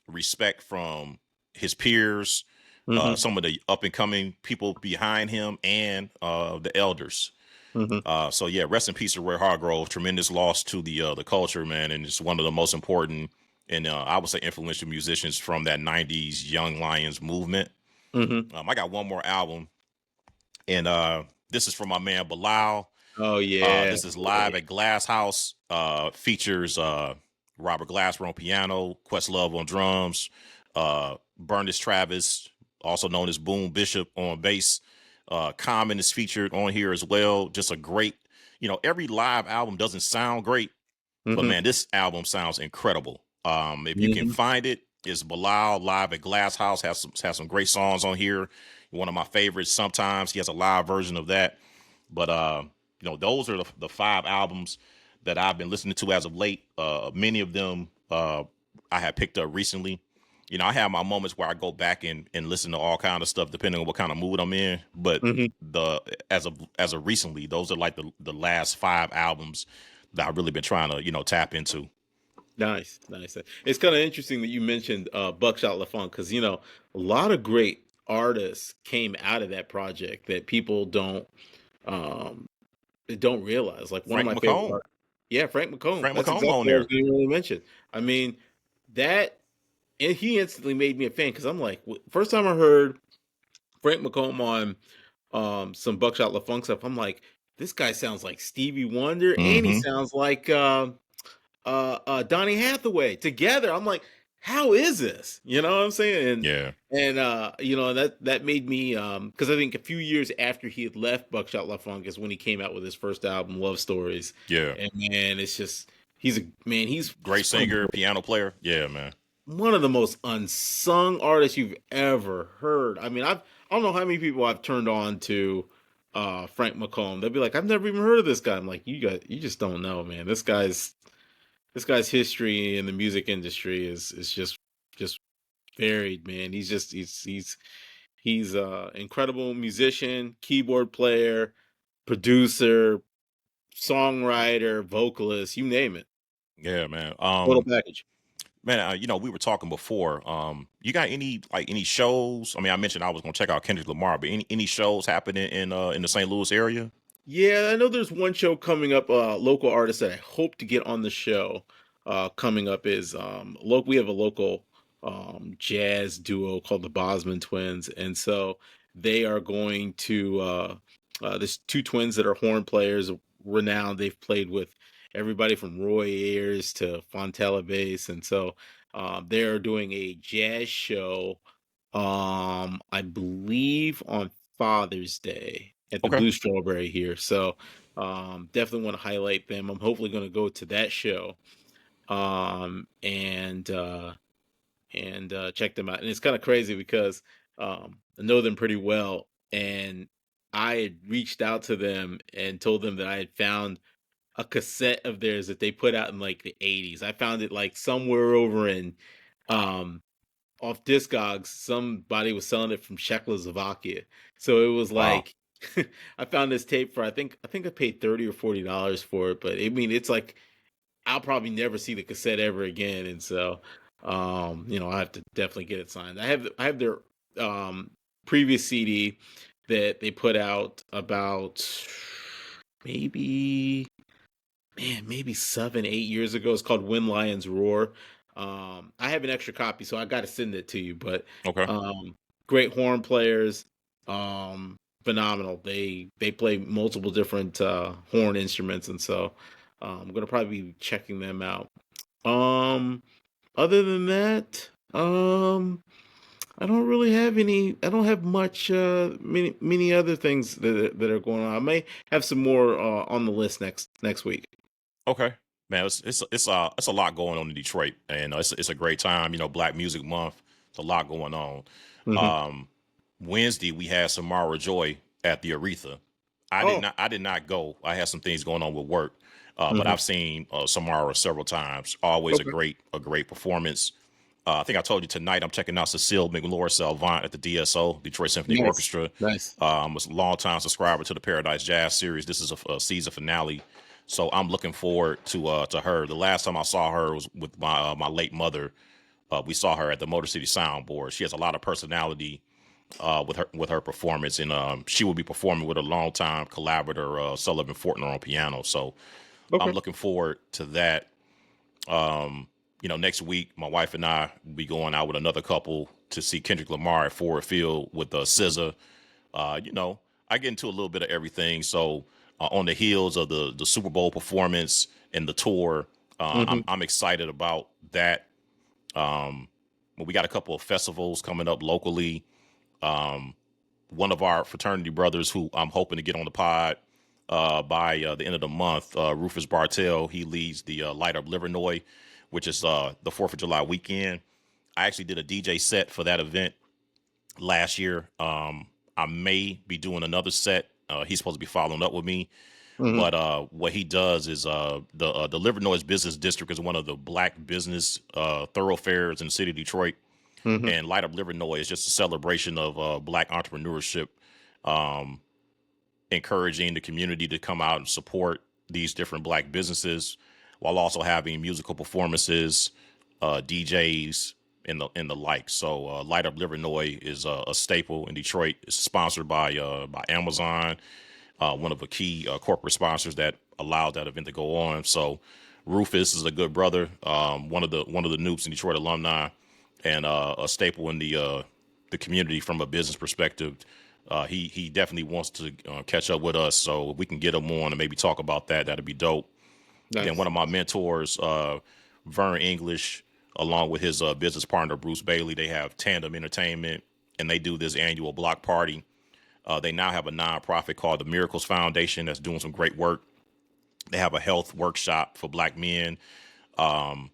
respect from his peers, some of the up and coming people behind him, and the elders. So yeah, rest in peace to Roy Hargrove. Tremendous loss to the culture, man, and it's one of the most important and I would say influential musicians from that 90s Young Lions movement. I got one more album, and this is from my man Bilal. Oh, yeah. This is Live at Glass House. Features Robert Glasper on piano, Questlove on drums, Bernice Travis, also known as Boom Bishop, on bass. Common is featured on here as well. Just a great, you know, every live album doesn't sound great, but man, this album sounds incredible. If you can find it, is Bilal live at Glass House. Has some great songs on here. One of my favorites. Sometimes he has a live version of that. But those are the 5 albums that I've been listening to as of late. Many of them I have picked up recently. I have my moments where I go back and listen to all kind of stuff depending on what kind of mood I'm in. But Hmm. the as of recently, those are like the last 5 albums that I've really been trying to tap into. Nice, nice. It's kind of interesting that you mentioned Buckshot LaFunk because a lot of great artists came out of that project that people um, don't realize. Like one of Frank my favorite McComb, yeah, Frank McComb. Frank That's McComb exactly on what I was there. going to really mention. I mean, that and he instantly made me a fan because I'm like, first time I heard Frank McComb on some Buckshot LaFunk stuff, I'm like, this guy sounds like Stevie Wonder and he Hmm. sounds like Donny Hathaway together. I'm like, how is this? You know what I'm saying? Yeah, And that made me because I think a few years after he had left Buckshot LaFunk is when he came out with his first album, Love Stories. yeah. And man, it's just he's a man, he's Great singer, piano player. Yeah, man. one of the most unsung artists you've ever heard. I mean, I don't know how many people I've turned on to Frank McComb. They'll be like, I've never even heard of this guy. I'm like, you just don't know, man. This guy's history in the music industry is just varied, man. He's incredible musician, keyboard player, producer, songwriter, vocalist, you name it. Yeah, man. Total package. Man, we were talking before. You got any shows? I mean, I mentioned I was gonna check out Kendrick Lamar, but any shows happening in the St. Louis area? Yeah, I know there's one show coming up, local artist that I hope to get on the show. Coming up is we have a local jazz duo called the Bosman Twins, and so they are going to there's two twins that are horn players, renowned. They've played with everybody from Roy Ayers to Fontella Bass, and so they're doing a jazz show, I believe on Father's Day at the Okay. Blue Strawberry here. So definitely want to highlight them. I'm hopefully going to go to that show um, and uh, and check them out. And it's kind of crazy because I know them pretty well, and I had reached out to them and told them that I had found a cassette of theirs that they put out in like the 80s. I found it like somewhere over in um, off Discogs. Somebody was selling it from Czechoslovakia, so it was Wow. like I found this tape for I think I paid $30 or $40 for it, but I mean it's like I'll probably never see the cassette ever again, and so I have to definitely get it signed. I have their um previous CD that they put out about maybe maybe 7, 8 years ago. It's called When Lions Roar. I have an extra copy, so I got to send it to you. But Okay. um, great horn players, phenomenal. They play multiple different horn instruments, and so I'm gonna probably be checking them out. Um, Other than that, I don't really have any. I don't have much. Many other things that are going on. I may have some more on the list next week. Okay. Man, it's a lot going on in Detroit, and it's a great time. Black Music Month. It's a lot going on. Hmm. Um, Wednesday we had Samara Joy at the Aretha. Oh. I did not go. I had some things going on with work, but Hmm. I've seen Samara several times. Always Okay. a great performance. I think I told you tonight I'm checking out Cecile McLaurin Salvant at the DSO, Detroit Symphony Nice. Orchestra. Nice. I'm a longtime subscriber to the Paradise Jazz series. This is a season finale, so I'm looking forward to her. The last time I saw her was with my late mother. We saw her at the Motor City Soundboard. She has a lot of personality with her performance, and she will be performing with a longtime collaborator, Sullivan Fortner, on piano. So I'm Okay. looking forward to that. Next week, my wife and I will be going out with another couple to see Kendrick Lamar at Ford Field with SZA. I get into a little bit of everything. So on the heels of the Super Bowl performance and the tour, Hmm. I'm excited about that. But we got a couple of festivals coming up locally. One of our fraternity brothers, who I'm hoping to get on the pod by the end of the month, Rufus Bartell. He leads the Light Up Livernois, which is the 4th of July weekend. I actually did a DJ set for that event last year. I may be doing another set. He's supposed to be following up with me. Hmm. But what he does is the Livernois Business District is one of the black business thoroughfares in the city of Detroit. Hmm. And Light Up Livernois is just a celebration of black entrepreneurship, um, encouraging the community to come out and support these different black businesses while also having musical performances, DJs, and the like. So Light Up Livernois is a staple in Detroit. It's sponsored by Amazon, one of the key corporate sponsors that allowed that event to go on. So Rufus is a good brother, one of the Noops in Detroit alumni, and a staple in the community from a business perspective. He definitely wants to catch up with us, so if we can get him on and maybe talk about that, that'd be dope. Then one Nice. of my mentors, Vern English, along with his business partner Bruce Bailey, they have Tandem Entertainment, and they do this annual block party. They now have a nonprofit called the Miracles Foundation that's doing some great work. They have a health workshop for black men. Um,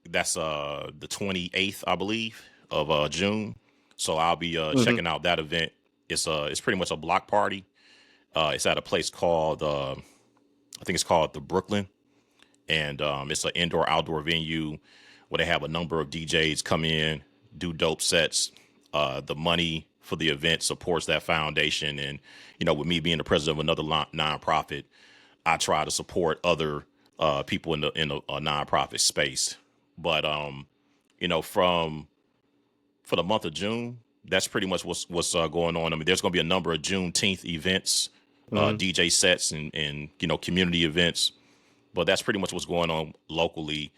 that's the 28th, I believe, of June. So I'll be Hmm. checking out that event. It's pretty much a block party. It's at a place called I think it's called the Brooklyn, and it's an indoor outdoor venue where they have a number of DJs come in, do dope sets. The money for the event supports that foundation, and with me being the president of another nonprofit, I try to support other people in the nonprofit space. But from for the month of June, that's pretty much what's going on. I mean, there's going to be a number of Juneteenth events, Hmm. DJ sets, and community events. But that's pretty much what's going on locally.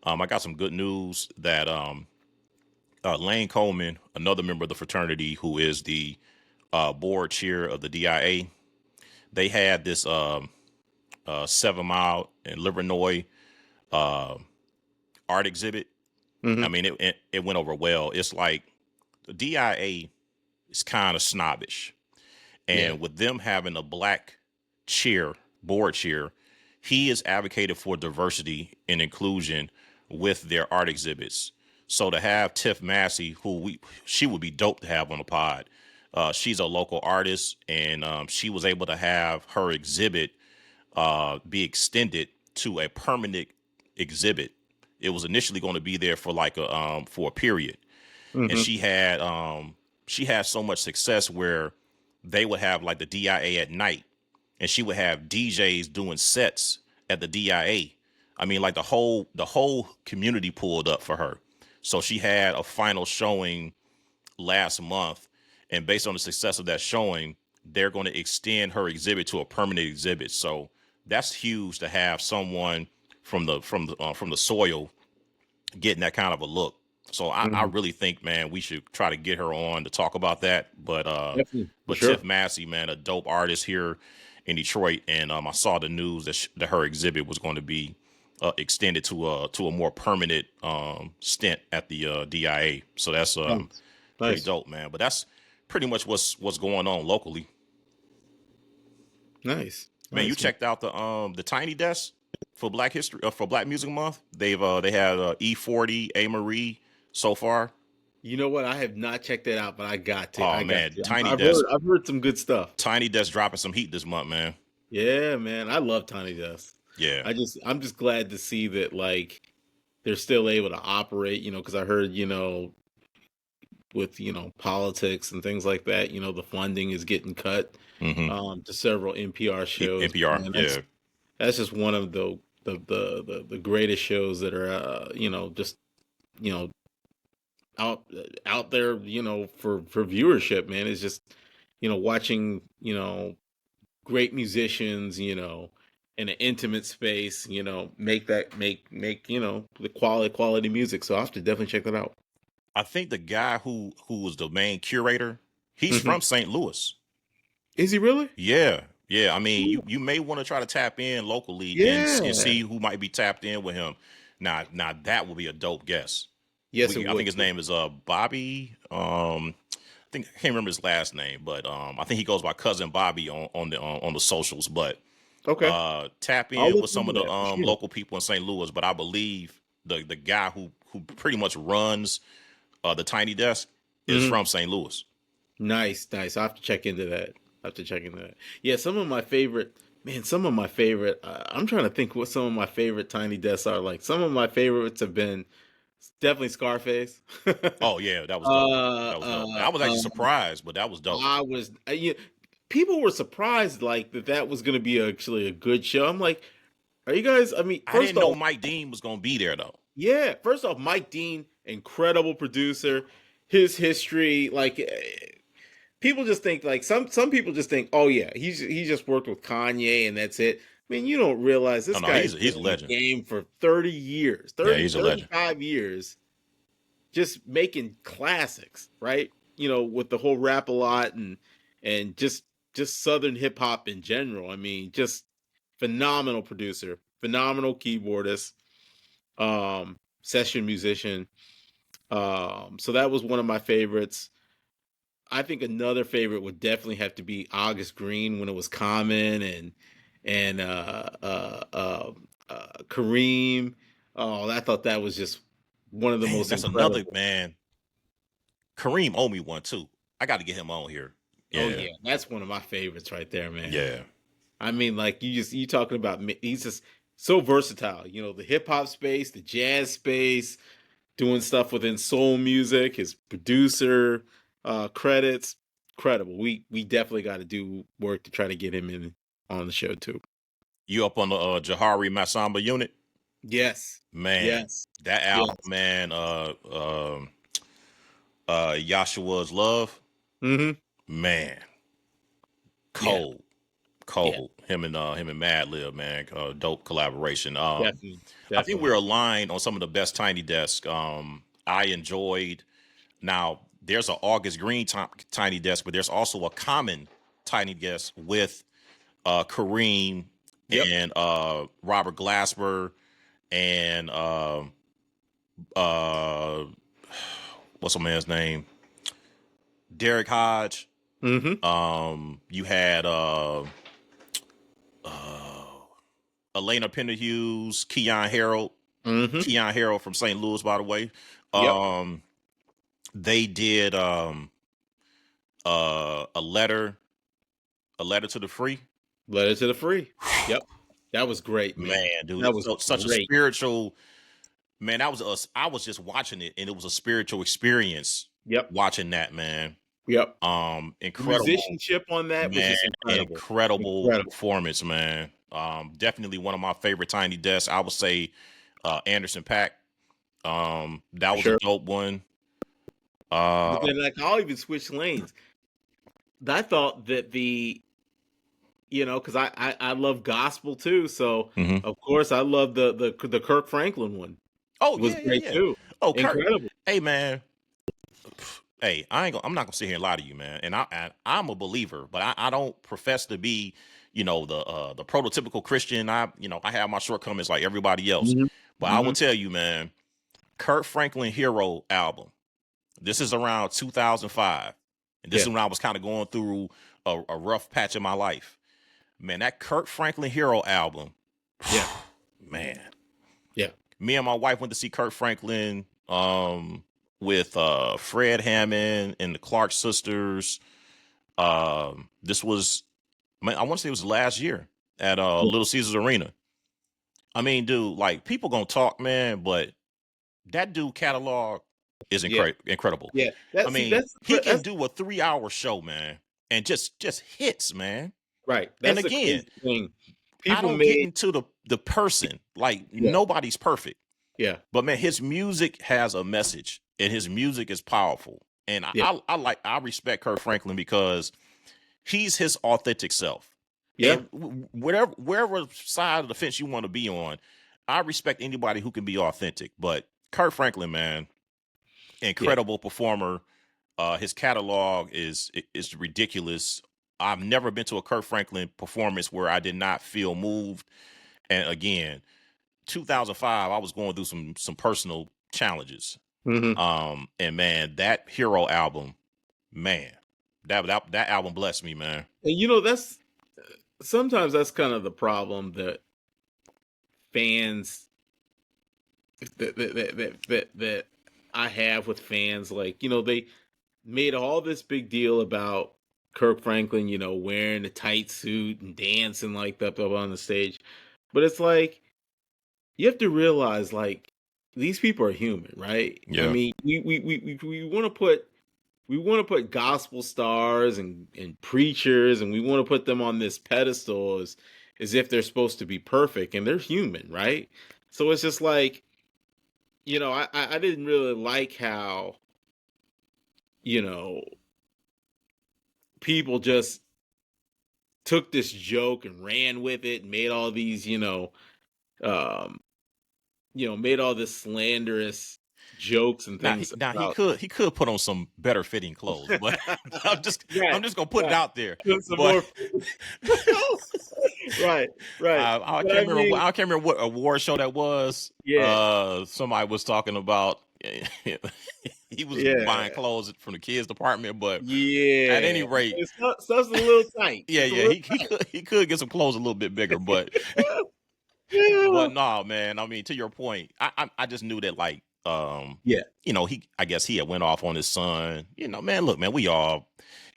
I got some good news that Lane Coleman, another member of the fraternity, who is the board chair of the DIA, they had this 7 Mile in Livernois uh, art exhibit. I Hmm. mean, it went over well. It's like the DIA is kind of snobbish, Yeah. and with them having a black chair, board chair, he is advocated for diversity and inclusion with their art exhibits. So to have Tiff Massey, she would be dope to have on the pod. She's a local artist, and she was able to have her exhibit be extended to a permanent exhibit. It was initially going to be there for like a period, and Hmm. she had so much success where they would have like the DIA at night, and she would have DJs doing sets at the DIA. I mean, like the whole community pulled up for her. So she had a final showing last month, and based on the success of that showing, they're going to extend her exhibit to a permanent exhibit. So that's huge to have someone from the soil getting that kind of a look. So I Hmm. really think, man, we should try to get her on to talk about that. But Definitely, for but Tiff sure. Massey, man, a dope artist here in Detroit, and I saw the news that her exhibit was going to be extended to a more permanent stint at the DIA. So that's Nice. pretty Nice. dope, man. But that's pretty much what's going on locally. Nice. Man, you Nice, man. checked out the Tiny Desk for Black History for Black Music Month. They had E40, A Marie so far. You know what? I have not checked that out, but I got to. Oh I got man, to. Tiny I've heard. Desk, I've heard some good stuff. Tiny Desk dropping some heat this month, man. Yeah, man. I love Tiny Desk. Yeah. I'm just glad to see that like they're still able to operate. Because I heard with politics and things like that. The funding is getting cut Mm-hmm. to several NPR shows. NPR. Man, Yeah. that's just one of the greatest shows that are just you know out out there for viewership. Man, it's just watching great musicians in an intimate space make the quality music. So I have to definitely check that out. I think the guy who was the main curator, he's Hmm. from St. Louis. Is he really? Yeah. Yeah. I mean, Ooh. you may want to try to tap in locally and Yeah. see who might be tapped in with him. Now that would be a dope guess. Yes, it I think would his be. name is Bobby. I think I can't remember his last name, but I think he goes by Cousin Bobby on the socials. But Okay. tap I'll in look with some into of the that for sure. local people in St. Louis. But I believe the guy who pretty much runs the Tiny Desk is Mhm. from St. Louis. Nice, nice. I have to check into that. I have to check into that. Yeah, some of my favorite, man, some of my favorite. I'm trying to think what some of my favorite Tiny Desks are like. Some of my favorites have been definitely Scarface. Oh yeah, that was dope. uh, That was dope. uh, I was actually um, surprised, but that was dope. I was, people were surprised like that was going to be actually a good show. I'm like, are you guys? I mean, I first didn't know off, Mike Dean was gonna be there though. yeah, first off, Mike Dean, incredible producer. His history, like people just think like some people just think, oh yeah, he just worked with Kanye and that's it. I mean, you don't realize No, this no, guy's he's been a in the legend. game for 30 years, Yeah, 30, he's a legend. 35 years, just making classics, right? With the whole rap a lot and just Southern hip hop in general. I mean, just phenomenal producer, phenomenal keyboardist, session musician. So that was one of my favorites. I think another favorite would definitely have to be August Green when it was Common and Kareem. Oh, I thought that was just one of the Man, most that's another incredible. man. Kareem owe me one too. I got to get him on here. Oh Yeah, yeah, that's one of my favorites right there, man. yeah. I mean, like you talking about he's just so versatile. The hip hop space, the jazz space, doing stuff within soul music. His producer credits, incredible. We definitely got to do work to try to get him in on the show too. You up on the Jahari Masamba unit? Yes, Man, yes, that yes. album, man. Yashua's Love, Mm-hmm. man. Yeah, Cold, yeah, cold. Him and Madlib, man. Dope collaboration. definitely, I think definitely. we're aligned on some of the best Tiny Desk. I enjoyed. Now there's an August Green Tiny Desk, but there's also a common Tiny Desk with Kareem Yep. and Robert Glasper and uh, what's the man's name? Derek Hodge. Mm-hmm. You had Elena Hughes, Mm-hmm. Keon Harold from St. Louis, by the way. Yep. Um, they did a letter to the free. Letter to the Free. Yep. That was great, man. Man, dude, That was such a great. spiritual man. That was us. I was just watching it, and it was a spiritual experience Yep. watching that, man. Yep. The Incredible, musicianship on that was man. just incredible. Incredible Incredible. performance, man. Definitely one of my favorite Tiny Desks. I would say Anderson Paak. That For was a sure. dope one. But then like I'll even switch lanes. I thought that because I love gospel too. So Mhm. of course I love the Kirk Franklin one. Oh It was yeah, yeah, great yeah. too. Oh, Kurt. Incredible. Hey, man. Hey, I'm not gonna sit here and lie to you, man. And I'm a believer, but I don't profess to be, the prototypical Christian. I have my shortcomings like everybody else. Hmm. But I will Hmm. tell you, man, Kurt Franklin Hero album. This is around 2005, and this Yeah. is when I was kind of going through a rough patch in my life. Man, that Kurt Franklin Hero album, Yeah. man. Yeah. Me and my wife went to see Kurt Franklin with Fred Hammond and the Clark sisters. This was, man, I want to say it was last year at Little Caesars Arena. I mean, dude, like people gonna talk, man, but that dude catalog is Yeah. incredible. Yeah. I mean, he can do a 3 hour show, man, and just hits, man. Right. And That's the again, crazy thing. I People don't get made into the person. Like Yeah. nobody's perfect. Yeah. But man, his music has a message, and his music is powerful. And Yeah. I respect Kurt Franklin because he's his authentic self. Yeah. And wherever side of the fence you want to be on, I respect anybody who can be authentic. But Kurt Franklin, man, Yeah. incredible performer. His catalog is ridiculous. I've never been to a Kurt Franklin performance where I did not feel moved. And again, 2005, I was going through some personal challenges. Hmm. And man, that Hero album, man, that album blessed me, man. And that's sometimes that's kind of the problem that fans that I have with fans. Like, they made all this big deal about Kirk Franklin, wearing a tight suit and dancing like that up on the stage. But it's like, you have to realize, like, these people are human, right? I Yeah. mean, we want to put gospel stars and preachers, and we want to put them on this pedestal as if they're supposed to be perfect, and they're human, right? So it's just like, I didn't really like how, you know, people just took this joke and ran with it and made all these, um, made all this slanderous jokes and Now, things he about. could put on some better fitting clothes, but Right, I'm just gonna put it right. out there. Put some But more. Right, right. But I mean, I can't remember what award show that was. yeah, Somebody was talking about he was buying yeah, clothes from the kids department, but at any yeah. rate, Stuff's a little tight. yeah, It's a yeah, little he could get some clothes a little bit bigger, but tight. Yeah. but no, man. I mean, to your point, I just knew that like Yeah. I guess he had went off on his son. Man, look, man, we all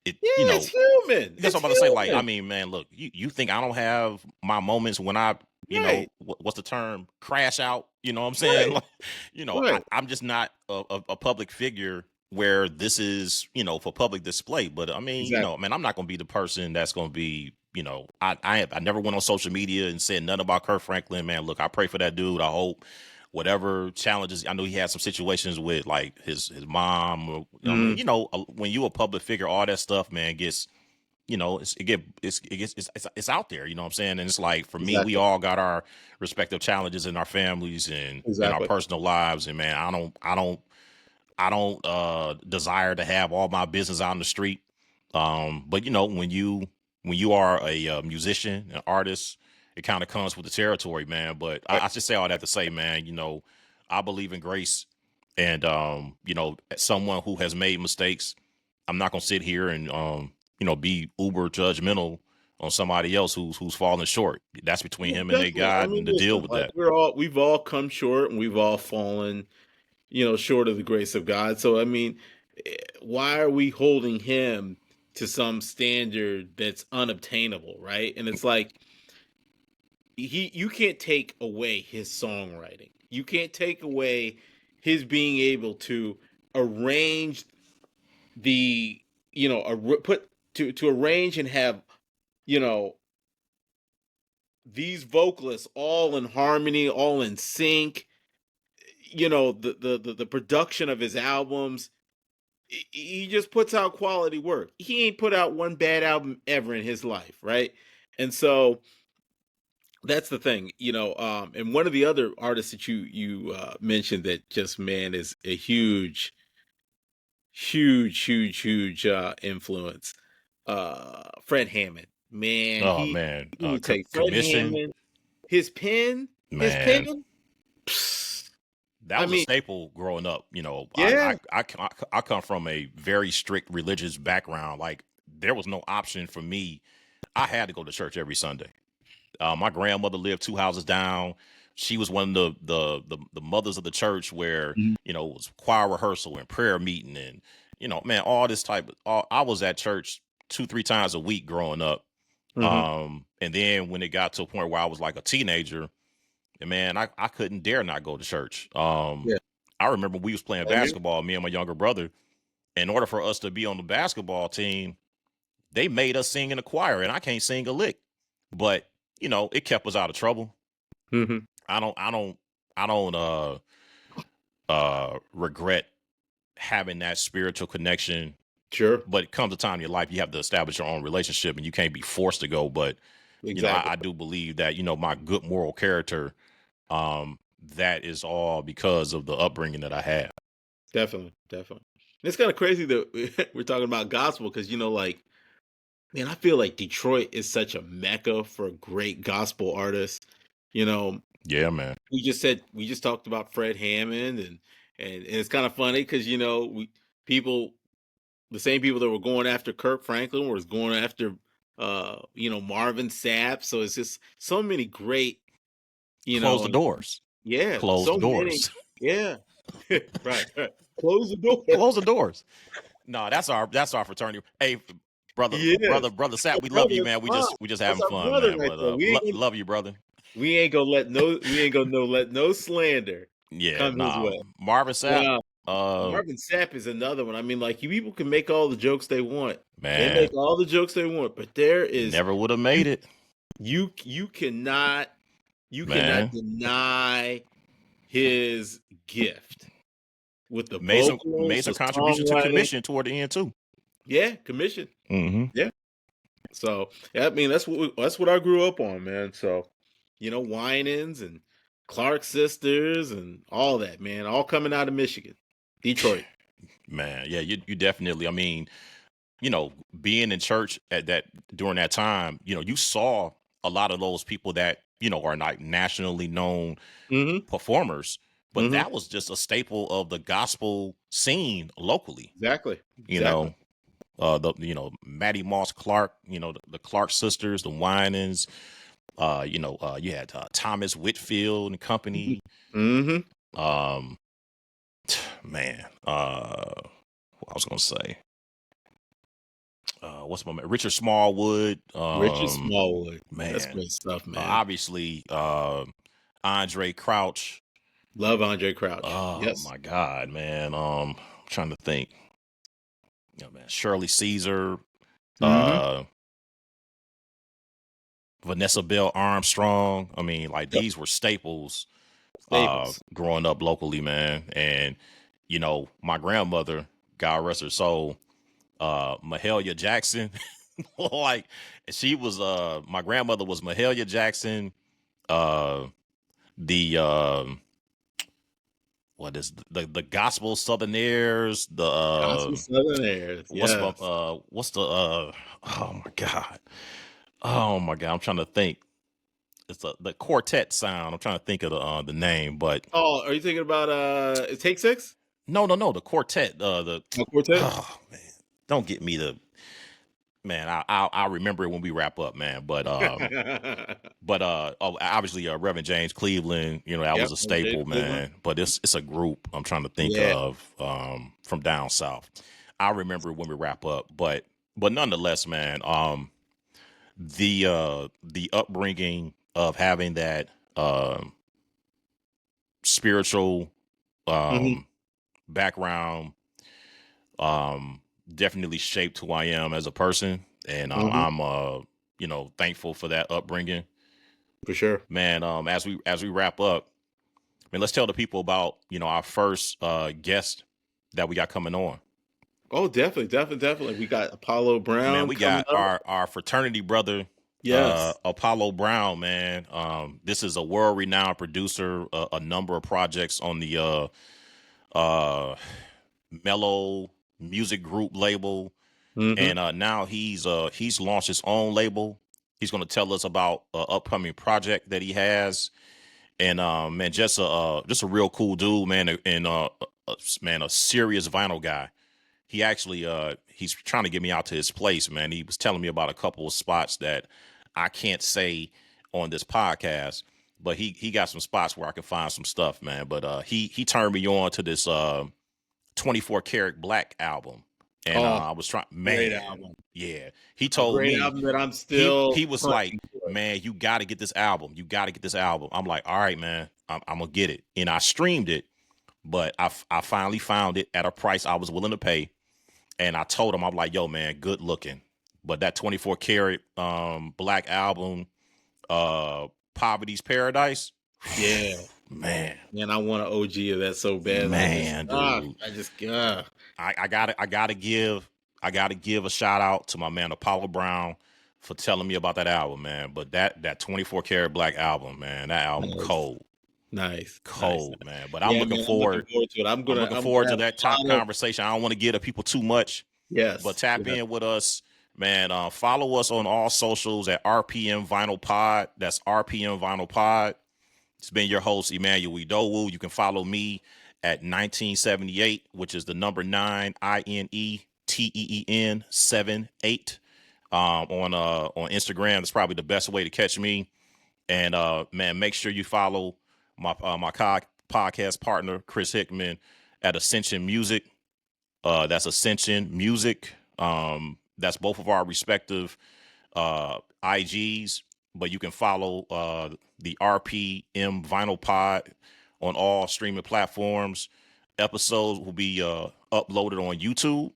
it Yeah, you it's know human. that's It's what I'm about to say. Like, I human. mean, man, look, you think I don't have my moments when I, Right. what's the term? Crash out. You know what I'm saying? Right. Like, Right. I'm just not a public figure where this is, for public display. But I mean, Exactly. man, I'm not going to be the person that's going to be, I never went on social media and said nothing about Kurt Franklin. Man, look, I pray for that dude. I hope whatever challenges, I know he had some situations with like his mom. Or, I mean, Mhm. when you a public figure, all that stuff, man, gets it's out there, you know what I'm saying? And it's like for me, we Exactly. all got our respective challenges in our families and in our Exactly. personal lives. And man, I don't desire to have all my business out in the street. But when you are a musician, an artist, it kind of comes with the territory, man. But Right. I should say all that to say, man, I believe in grace, and as someone who has made mistakes, I'm not gonna sit here and be uber judgmental on somebody else who's falling short. That's between Yeah, him and their definitely. I God, mean, and to deal listen, with like, that. we've all come short, and we've all fallen, short of the grace of God. So I mean, why are we holding him to some standard that's unobtainable, right? And it's like, you can't take away his songwriting. You can't take away his being able to arrange the, put to arrange and have, you know these vocalists all in harmony, all in sync. The production of his albums, he just puts out quality work. He ain't put out one bad album ever in his life, right? And so that's the thing. And one of the other artists that you mentioned that just, man, is a huge, huge, huge, huge influence. Fred Hammond, man, Oh he man, let me tell you, Fred commission, Hammond, his pen, his man. pen. Psst, That I was a mean, staple growing up. yeah. I come from a very strict religious background. Like there was no option for me. I had to go to church every Sunday. My grandmother lived two houses down. She was one of the mothers of the church where Mhm. it was choir rehearsal and prayer meeting and man, all this type of. I was at church 2-3 times a week growing up. Mhm. And then when it got to a point where I was like a teenager, and man, I couldn't dare not go to church. Yeah. I remember we was playing Same here. basketball, me and my younger brother. In order for us to be on the basketball team, they made us sing in a choir, and I can't sing a lick. But it kept us out of trouble. Mhm. I don't, I don't, I don't regret having that spiritual connection. Sure. But it comes a time in your life you have to establish your own relationship, and you can't be forced to go. But Exactly. I do believe that my good moral character, that is all because of the upbringing that I had. Definitely. Definitely. It's kind of crazy that we're talking about gospel because, like, man, I feel like Detroit is such a mecca for great gospel artists. You know, Yeah, man. we just talked about Fred Hammond, and it's kind of funny because, people the same people that were going after Kirk Franklin was going after Marvin Sapp. So it's just so many great, you Close know the and doors. Yeah, Close so the many. doors. Yeah. Right, right. Close the door. Close the doors. No, that's our fraternity. Hey, Yes. brother Our Sap, we love you, brother, man. come on. We just That's having our fun, brother man. right But there. love you, brother. We ain't gonna let no slander Yeah, come his nah. way. Marvin Sapp, Now, uh, Marvin Sapp is another one. I mean, like, you people can make all the jokes they want. They man, make all the jokes they want, but there is never would have you made it, you cannot man. deny his gift with the Made vocals, some the contribution to songwriting. commission toward the end too. Yeah, commission. Mm-hmm. Yeah. So yeah, I mean that's what I grew up on, man. So, Winans and Clark sisters and all that, man, all coming out of Michigan, Detroit. Man, yeah, you definitely. I mean, being in church at that during that time, you saw a lot of those people that are not nationally known Mm-hmm. performers, but Mm-hmm. that was just a staple of the gospel scene locally. Exactly. You Exactly. know, Maddie Moss Clark, the Clark sisters, the Winans. You had Thomas Whitfield and company. Mm-hmm. Um, man, what I was gonna say. What's my man? Richard Smallwood. Richard Smallwood. That's Man, great stuff, man. obviously, Andre Crouch. Love Andre Crouch. Oh Yes. my God, man. I'm trying to think. Man, Shirley Caesar, Mm-hmm. uh, Vanessa Bell Armstrong. I mean, like Yep. these were staples Staples. growing up locally, man. And my grandmother, God rest her soul, Mahalia Jackson. Like she was my grandmother was Mahalia Jackson, uh the what is the gospel southerners, the Gospel Southern Airs. Yes. what's the oh my god, I'm trying to think. It's the quartet sound. I'm trying to think of the name, but Oh, are you thinking about Take Six? no, the quartet, the No, Quartet? oh man, don't get me to man. I'll remember it when we wrap up, man. But obviously Reverend James Cleveland, that Yep. was a Jay staple, Cleveland. man. But it's a group I'm trying to think Yeah. of from down south. I remember when we wrap up, but nonetheless, man, the upbringing of having that spiritual Mm-hmm. background definitely shaped who I am as a person, and Mm-hmm. I'm thankful for that upbringing, For sure. man. As we wrap up, man, let's tell the people about our first guest that we got coming on. Oh, definitely. We got Apollo Man, Brown we coming got up. our fraternity brother, Yes. Apollo Brown, man. This is a world renowned producer, a number of projects on the uh Mellow Music Group label, Mm-hmm. and now he's launched his own label. He's going to tell us about an upcoming project that he has, and man, just a real cool dude, man, and man, a serious vinyl guy. He actually he's trying to get me out to his place, man. He was telling me about a couple of spots that I can't say on this podcast, but he got some spots where I can find some stuff, man. But he turned me on to this 24 Karat Black album. And Oh, I was trying, great man, album. yeah. He A told great me album that I'm he still he was like, hunting for. man, you got to get this album. You got to get this album. I'm like, all right, man, I'm gonna get it. And I streamed it, but I finally found it at a price I was willing to pay. And I told him, I'm like, yo, man, good looking. But that 24 Karat Black album, Poverty's Paradise, Yeah. man, Man, I want an OG of that so bad. man, dude. I just I gotta give a shout out to my man Apollo Brown for telling me about that album, man. But that 24 Karat Black album, man, that album nice. cold, Nice. man. But Yeah, man, I'm looking forward to it. I'm looking forward to have that a top lot of conversation. I don't want to give the people too much, but yes. tap in with us, man. Follow us on all socials at RPM Vinyl Pod. That's RPM Vinyl Pod. It's been your host, Emmanuel Idowu. You can follow me at 1978, which is the number 9 INETEEN 78 on Instagram. That's probably the best way to catch me. And man, make sure you follow my podcast partner Chris Hickman at Ascension Music. That's Ascension Music. That's both of our respective IGs, but you can follow the RPM Vinyl Pod on all streaming platforms. Episodes will be uploaded on YouTube.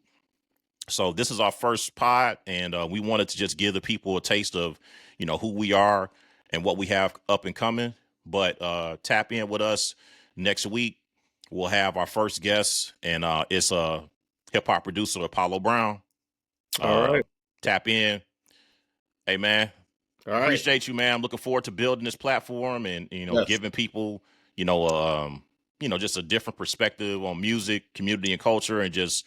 So this is our first pod, and we wanted to just give the people a taste of, who we are and what we have up and coming. But tap in with us next week. We'll have our first guest, and it's a hip hop producer, Apollo Brown. All right. Tap in. Hey, man. All right. Appreciate you, man. I'm looking forward to building this platform and, Yes. giving people, just a different perspective on music, community, and culture, and just,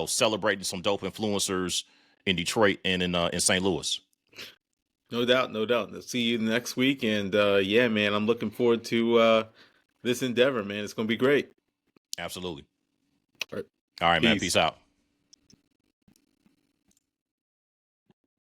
celebrating some dope influencers in Detroit and in St. Louis. No doubt, no doubt. I'll see you next week. And yeah, man, I'm looking forward to this endeavor, man. It's going to be great. Absolutely. All right. All right, man. Peace. Peace out.